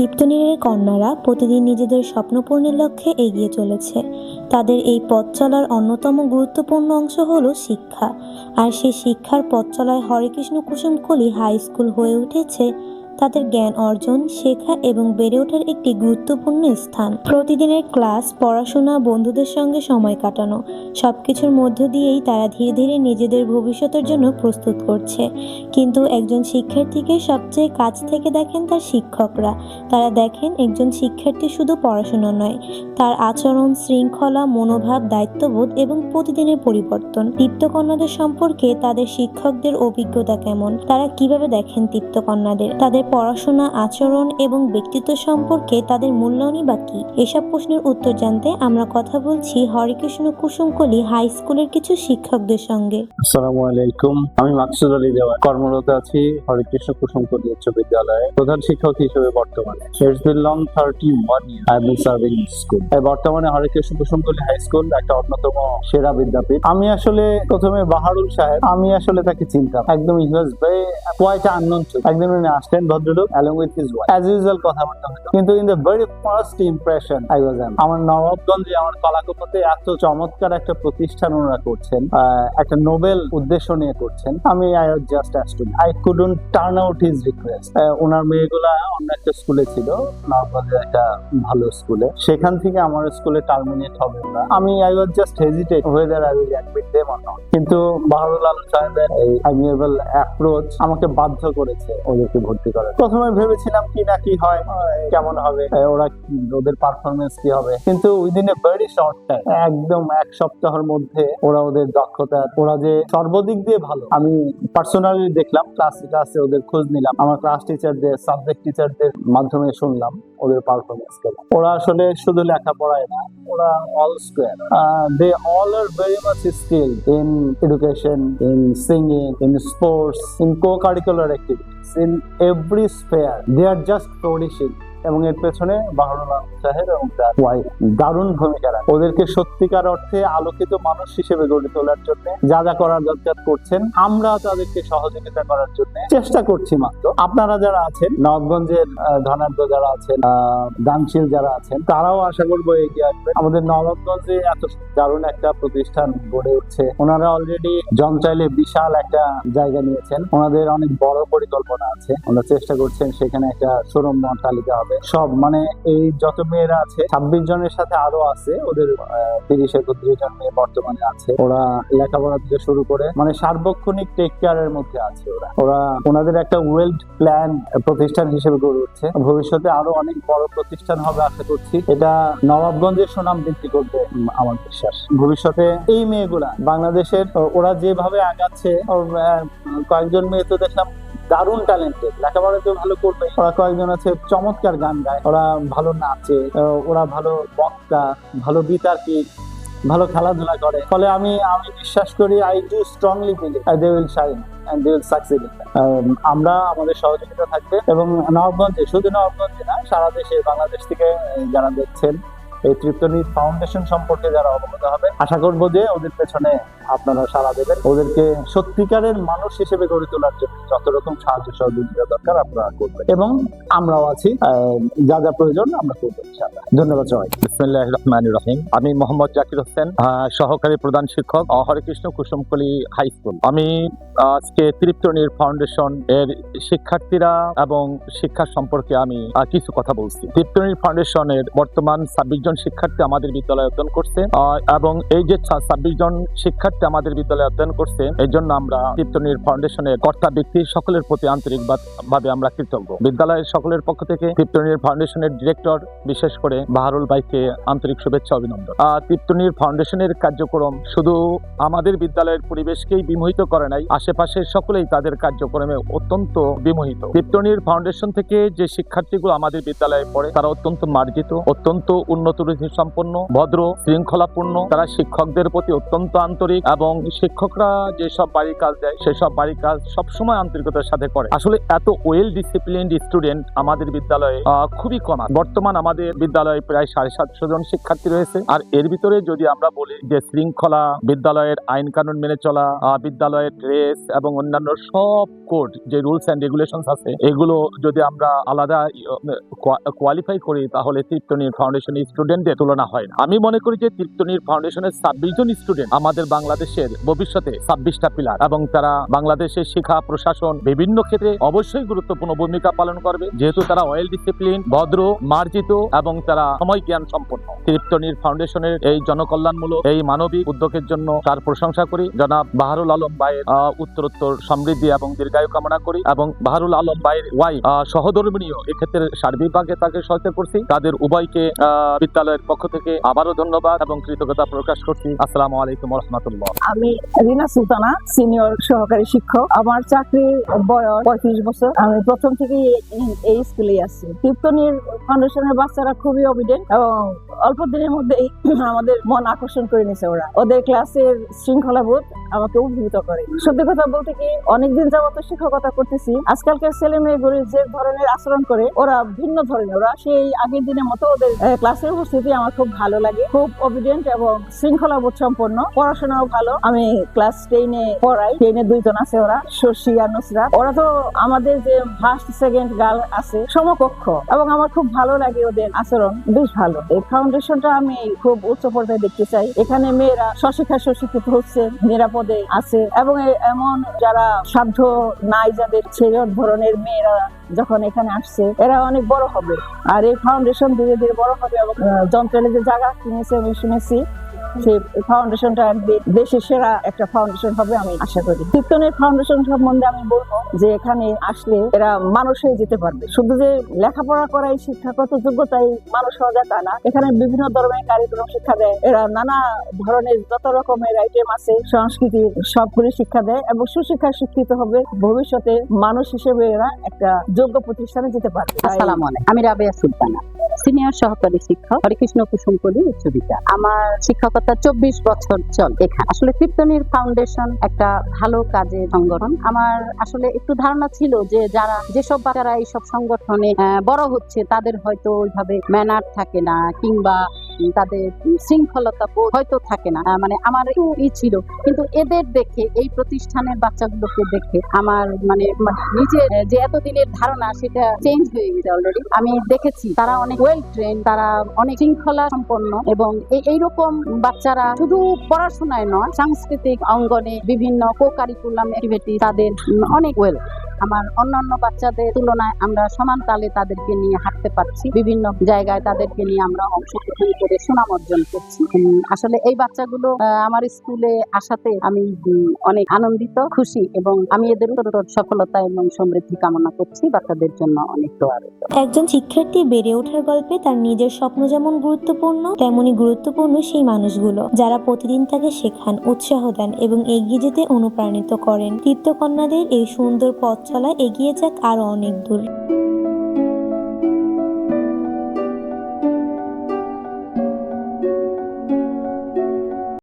দীপ্তনিরের কন্যারা প্রতিদিন নিজেদের স্বপ্ন পূরণের লক্ষ্যে এগিয়ে চলেছে। তাদের এই পথ চলার অন্যতম গুরুত্বপূর্ণ অংশ হলো শিক্ষা। আর সেই শিক্ষার পথ চলায় হরেকৃষ্ণ কুসুমকলি হাই স্কুল হয়ে উঠেছে তাদের জ্ঞান অর্জন, শেখা এবং বেড়ে ওঠার একটি গুরুত্বপূর্ণ স্থান। প্রতিদিনের ক্লাস, পড়াশোনা, বন্ধুদের সঙ্গে সময় কাটানো সবকিছুর মধ্য দিয়েই তারা ধীরে ধীরে নিজেদের ভবিষ্যতের জন্য প্রস্তুত করছে। কিন্তু একজন শিক্ষার্থীকে সবচেয়ে কাছ থেকে দেখেন তার শিক্ষকরা। তারা দেখেন একজন শিক্ষার্থী শুধু পড়াশোনা নয়, তার আচরণ, শৃঙ্খলা, মনোভাব, দায়িত্ববোধ এবং প্রতিদিনের পরিবর্তন। দীপ্তকন্যাদের সম্পর্কে তাদের শিক্ষকদের অভিজ্ঞতা কেমন, তারা কিভাবে দেখেন দীপ্তকন্যাদের, তাদের পড়াশোনা, আচরণ এবং ব্যক্তিত্ব সম্পর্কে তাদের মূল্যায়নই বা কি, এসব প্রশ্নের উত্তর জানতে আমরা কথা বলছি হরেকৃষ্ণ কুসুমকলি হাই স্কুলের কিছু শিক্ষকদের সঙ্গে। আসসালামু আলাইকুম, আমি মাকসুদ আলী দেওয়ান, কর্মরত আছি হরেকৃষ্ণ কুসুমকলি উচ্চ বিদ্যালয়ে প্রধান শিক্ষক হিসেবে। বর্তমানে It's been long 31 years I have been serving in school. বর্তমানে হরেকৃষ্ণ কুসুমকলি হাই স্কুল একটা অন্যতম সেরা বিদ্যাপীঠ। আমি আসলে প্রথমে বাহারুল সাহেব, আমি আসলে তাকে চিনতাম একদম। he was very quite unknown to একদম আসলেন ভদ্রলোক along with his wife as usual কথাবার্তা হতো, কিন্তু in the very first impression I was আমার নবাবগঞ্জে আমার কলাকুপাতে এত চমৎকার একটা প্রতিষ্ঠান ওনারা করছেন, একটা নোবেল উদ্দেশ্য নিয়ে করছেন। আমি I was just astounded. I couldn't turn out his request. ওনার মেয়েগুলা অন্য একটা স্কুলে ছিল, নবাবগঞ্জের একটা ভালো স্কুলে, সেখান থেকে আমার স্কুলে টার্মিনেট হবে ওরা। আমি I was just hesitate whether I will admit them or not, কিন্তু বাহারুল আলম সাহেবের এই অ্যামিয়েবল অ্যাপ্রোচ আমাকে বাধ্য করেছে ওদেরকে ভর্তি করার। প্রথমে ভেবেছিলাম কি না কি হয়, কেমন হবে, ওরা ওদের পারফরমেন্স কি হবে, কিন্তু within a very short time, একদম এক সপ্তাহের মধ্যে ওরা ওদের দক্ষতা, ওরা যে সর্বদিক দিয়ে ভালো। আমি পার্সোনালি দেখলাম, ক্লাসে ওদের খোঁজ নিলাম, আমার ক্লাস টিচারদের, সাবজেক্ট টিচারদের মাধ্যমে শুনলাম ওদের পারফরমেন্স কেমন। ওরা আসলে শুধু লেখাপড়ায় না, ওরা all square, they all are very much skill in education, in singing, in sports, in co-curricular activities, in every sphere they are just flourishing. এবং এর পেছনে বাহারুল আলম সাহেব এবং তার ওয়াইফ দারুণ ভূমিকা রাখে। ওদেরকে সত্যিকার অর্থে আলোকিত মানুষ হিসেবে গড়ে তোলার জন্য যা যা করার দরকার করছেন, আমরা তাদেরকে সহযোগিতা করার জন্য চেষ্টা করছি মাত্র। আপনারা যারা আছেন, নবাবগঞ্জের ধনাঢ্য যারা আছেন, দানশীল যারা আছেন, তারাও আশা করবো এগিয়ে আসবেন। আমাদের নবাবগঞ্জে এত দারুণ একটা প্রতিষ্ঠান গড়ে উঠছে। ওনারা অলরেডি জমচাইলে বিশাল একটা জায়গা নিয়েছেন, ওনাদের অনেক বড় পরিকল্পনা আছে। ওনারা চেষ্টা করছেন সেখানে একটা শোরুম তালিকা হবে। সব মানে এই যত মেয়েরা আছে 26 জনের সাথে আরো আছে, ওদের 30-31 জন মেয়ে বর্তমানে আছে। ওরা লেখাপড়া থেকে শুরু করে মানে সার্বক্ষণিক টেক কেয়ারের মধ্যে আছে। ওরা ওনাদের একটা ওয়েল প্ল্যান প্রতিষ্ঠান হিসেবে গড়ে উঠছে। ভবিষ্যতে আরো অনেক বড় প্রতিষ্ঠান হবে আশা করছি। এটা নবাবগঞ্জের সুনাম বৃদ্ধি করবে আমার বিশ্বাস। ভবিষ্যতে এই মেয়েগুলা বাংলাদেশের, ওরা যেভাবে আগাচ্ছে, কয়েকজন মেয়ে তো দেখলাম দারুণ ট্যালেন্টেড, লেখাপড়াতেও ভালো করবে। ওরা কয়েকজন আছে চমৎকার গান গায়, ওরা ভালো নাচে, ওরা ভালো বক্তা, ভালো বিতর্কিক, ভালো খেলাধুলা করে। ফলে আমি বিশ্বাস করি, I do strongly believe they will shine and they will succeed. আমরা আমাদের সহযোগিতা থাকবে এবং নবাবগঞ্জে, শুধু নবাবগঞ্জে না, সারা দেশে, বাংলাদেশ থেকে যারা দেখছেন এই তৃপ্তনির ফাউন্ডেশন সম্পর্কে যারা অবগত হবে, আশা করবো যে ওদের পেছনে আপনারা সাড়া দেবেন। ওদেরকে সত্যিকারের মানুষ হিসেবে গড়ে তোলার জন্য যত রকম সাহায্য সহযোগিতা দরকার আপনারা করবেন, এবং আমরাও আছি, যা যা প্রয়োজন আমরা করবো ইনশাআল্লাহ। ধন্যবাদ সবাই। বিসমিল্লাহির রহমানির রহিম। আমি মোহাম্মদ জাকির হোসেন, সহকারী প্রধান শিক্ষক, হরেকৃষ্ণ কুসুমকলি হাই স্কুল। আমি আজকে তৃপ্তনির ফাউন্ডেশন এর শিক্ষার্থীরা এবং শিক্ষা সম্পর্কে আমি কিছু কথা বলছি। তৃপ্তনির ফাউন্ডেশনের বর্তমান 26 জন শিক্ষার্থী আমাদের বিদ্যালয়ে অধ্যয়ন করছে, এবং এই যে 26 জন শিক্ষার্থী আমাদের বিদ্যালয়ে অধ্যয়ন করছে, এই জন্য আমরা তৃপ্তনির ফাউন্ডেশনের কর্তা ব্যক্তি সকলের প্রতি আন্তরিকভাবে আমরা কৃতজ্ঞ। বিদ্যালয়ের সকলের পক্ষ থেকে তৃপ্তনির ফাউন্ডেশনের ডিরেক্টর, বিশেষ করে বাহারুল ভাইকে আন্তরিক শুভেচ্ছা, অভিনন্দন। তৃপ্তনির ফাউন্ডেশনের কার্যক্রম শুধু আমাদের বিদ্যালয়ের পরিবেশকেই বিমোহিত করে নাই, আশেপাশের সকলেই তাদের কার্যক্রমে অত্যন্ত বিমোহিত। তৃপ্তনির ফাউন্ডেশন থেকে যে শিক্ষার্থীগুলো আমাদের বিদ্যালয়ে পড়ে, তারা অত্যন্ত মার্জিত, অত্যন্ত উন্নত চতুর্থী সম্পন্ন, ভদ্র, শৃঙ্খলাপূর্ণ। তারা শিক্ষকদের প্রতি অত্যন্ত আন্তরিক এবং শিক্ষকরা যেসব বাড়ির কাজ দেয় সেসব বাড়ির কাজ সবসময় আন্তরিকতার সাথে করে। আসলে এত ওয়েল ডিসিপ্লিনড স্টুডেন্ট আমাদের বিদ্যালয়ে খুবই কম আছে। বর্তমান আমাদের বিদ্যালয়ে প্রায় 750 জন শিক্ষার্থী রয়েছে। আর এর ভিতরে যদি আমরা বলি যে শৃঙ্খলা, বিদ্যালয়ের আইন কানুন মেনে চলা, বিদ্যালয়ের ড্রেস এবং অন্যান্য সব কোড যে রুলস এন্ড রেগুলেশনস আছে, এগুলো যদি আমরা আলাদা কোয়ালিফাই করি তাহলে তৃপ্তনীর ফাউন্ডেশনের স্টুডেন্টদের তুলনা হয় না। আমি মনে করি যে তৃপ্তনীর ফাউন্ডেশনের 26 জন স্টুডেন্ট আমাদের বাংলাদেশের ভবিষ্যতে 26টা পিলার, এবং তারা বাংলাদেশের শিক্ষা প্রশাসন বিভিন্ন ক্ষেত্রে অবশ্যই গুরুত্বপূর্ণ ভূমিকা পালন করবে, যেহেতু তারা ওয়েল ডিসিপ্লিন, ভদ্র, মার্জিত এবং তারা সময় জ্ঞান সম্পন্ন। তৃপ্তনীর ফাউন্ডেশনের এই জনকল্যাণমূলক এই মানবিক উদ্যোগের জন্য তার প্রশংসা করি। জনাব বাহারুল আলম ভাইয়ের উত্তরোত্তর সমৃদ্ধি এবং দীর্ঘায়ু কামনা করি, এবং বাহারুল আলম ভাইয়ের ওয়াইফ সহধর্মিণীও এক্ষেত্রে সার্বিকভাবে তাকে সহায়তা করছি। তাদের উভয়কে বিদ্যালয়ের পক্ষ থেকে আবারও ধন্যবাদ এবং কৃতজ্ঞতা প্রকাশ করছি। আসসালামু আলাইকুম ওয়া রাহমাতুল্লাহ। আমি রিনা সুলতানা, সিনিয়র সহকারী শিক্ষক। আমার চাকরির বয়স 35 বছর। আমি প্রথম থেকেই এই স্কুলে আছি। তৃপ্তনীর ফাউন্ডেশনের বাচ্চারা খুবই অবিডেন্ট এবং অল্প দিনের মধ্যেই আমাদের মন আকর্ষণ করে নিয়েছে। ওদের ক্লাসের শৃঙ্খলাবোধ আমাকে উদ্ভূত করে। সত্যি কথা বলতে কি, অনেকদিন যাবত শিক্ষকতা করতেছি, আজকালকার ছেলে মেয়েগুলো যে ধরনের আচরণ করে ওরা ভিন্ন ধরনের। ওরা সেই আগের দিনের মতো ওদের ক্লাসের উপস্থিতি আমার খুব ভালো লাগে। খুব অবিডেন্ট এবং শৃঙ্খলাবোধ সম্পন্ন, পড়াশোনাও ভালো। আমি ক্লাস 10-এ পড়াই। 10-এ 2 জন আছে, ওরা শশী আর নুসরাত। ওরা তো আমাদের যে ফার্স্ট সেকেন্ড গার্ল আছে সমকক্ষ, এবং আমার খুব ভালো লাগে ওদের আচরণ, বেশ ভালো। এই ফাউন্ডেশনটা আমি খুব উচ্চ পর্যায়ে দেখতে চাই। এখানে মেয়েরা স্বশিক্ষায় সুশিক্ষিত হচ্ছে, নিরাপদে আছে, এবং এমন যারা সাধ্য নাই, যাদের ছেলে ধরনের মেয়েরা যখন এখানে আসছে, এরা অনেক বড় হবে। আর এই ফাউন্ডেশন ধীরে ধীরে বড় হবে এবং যন্ত্রালে যে জায়গা কিনেছে আমি শুনেছি, সেই ফাউন্ডেশনটা দেশের সেরা একটা ফাউন্ডেশন হবে আমি আশা করি। তৃপ্তনীর ফাউন্ডেশন সম্বন্ধে আমি বলবো যে এখানে আসলে এরা মানুষ হয়ে যেতে পারবে। শুধু যে লেখাপড়া করাই শিক্ষাগত যোগ্যতাই মানুষ হওয়া যায় তা না, এখানে বিভিন্ন ধরনের কারিকুলাম শিক্ষা দেয়। এরা নানা ধরনের যত রকমের আইটেম আছে সংস্কৃতি সবগুলি শিক্ষা দেয় এবং সুশিক্ষায় শিক্ষিত হবে। ভবিষ্যতে মানুষ হিসেবে এরা একটা যোগ্য প্রতিষ্ঠানে যেতে পারবে। আসসালামু আলাইকুম। আমি রাবেয়া সুলতানা, সিনিয়র সহকারী শিক্ষক, হরিকৃষ্ণ কুসুমকলি উচ্চ বিদ্যালয়। আমার শিক্ষকতা 24 বছর চল এখানে। আসলে তৃপ্তনীর ফাউন্ডেশন একটা ভালো কাজের সংগঠন। আমার আসলে একটু ধারণা ছিল যে যারা যেসব বাচ্চারা এইসব সংগঠনে বড় হচ্ছে তাদের হয়তো ওইভাবে ম্যানার থাকে না, কিংবা তাদের শৃঙ্খলতা হয়তো থাকে না, মানে আমার ছিল। কিন্তু এদের দেখে, এই প্রতিষ্ঠানের বাচ্চাগুলোকে দেখে আমার মানে নিজের যে এতদিনের ধারণা সেটা চেঞ্জ হয়ে গেছে অলরেডি। আমি দেখেছি তারা অনেক ওয়েল ট্রেন, তারা অনেক শৃঙ্খলা সম্পন্ন, এবং এইরকম বাচ্চারা শুধু পড়াশোনায় নয়, সাংস্কৃতিক অঙ্গনে বিভিন্ন কো কারিকুলাম অ্যাক্টিভিটি তাদের অনেক ওয়েল। আমার অন্যান্য বাচ্চাদের তুলনায় আমরা সমান তালে তাদেরকে নিয়ে হাঁটতে পারছি, বিভিন্ন জায়গায় তাদেরকে নিয়ে আমরা অংশগ্রহণ করে সুনাম অর্জন করছি। আসলে এই বাচ্চাগুলো আমার স্কুলে আসাতে আমি অনেক আনন্দিত, খুশি, এবং আমি এদের উত্তরোত্তর সফলতা এবং সমৃদ্ধি কামনা করছি। বাচ্চাদের জন্য অনেক দোয়া রইল। একজন শিক্ষার্থী বেড়ে ওঠার গল্পে তার নিজের স্বপ্ন যেমন গুরুত্বপূর্ণ, তেমনি গুরুত্বপূর্ণ সেই মানুষগুলো যারা প্রতিদিন তাকে শেখান, উৎসাহ দেন এবং এগিয়ে যেতে অনুপ্রাণিত করেন। তৃপ্ত কন্যাদের এই সুন্দর পথ চলা এগিয়ে যাক আরো অনেক দূর।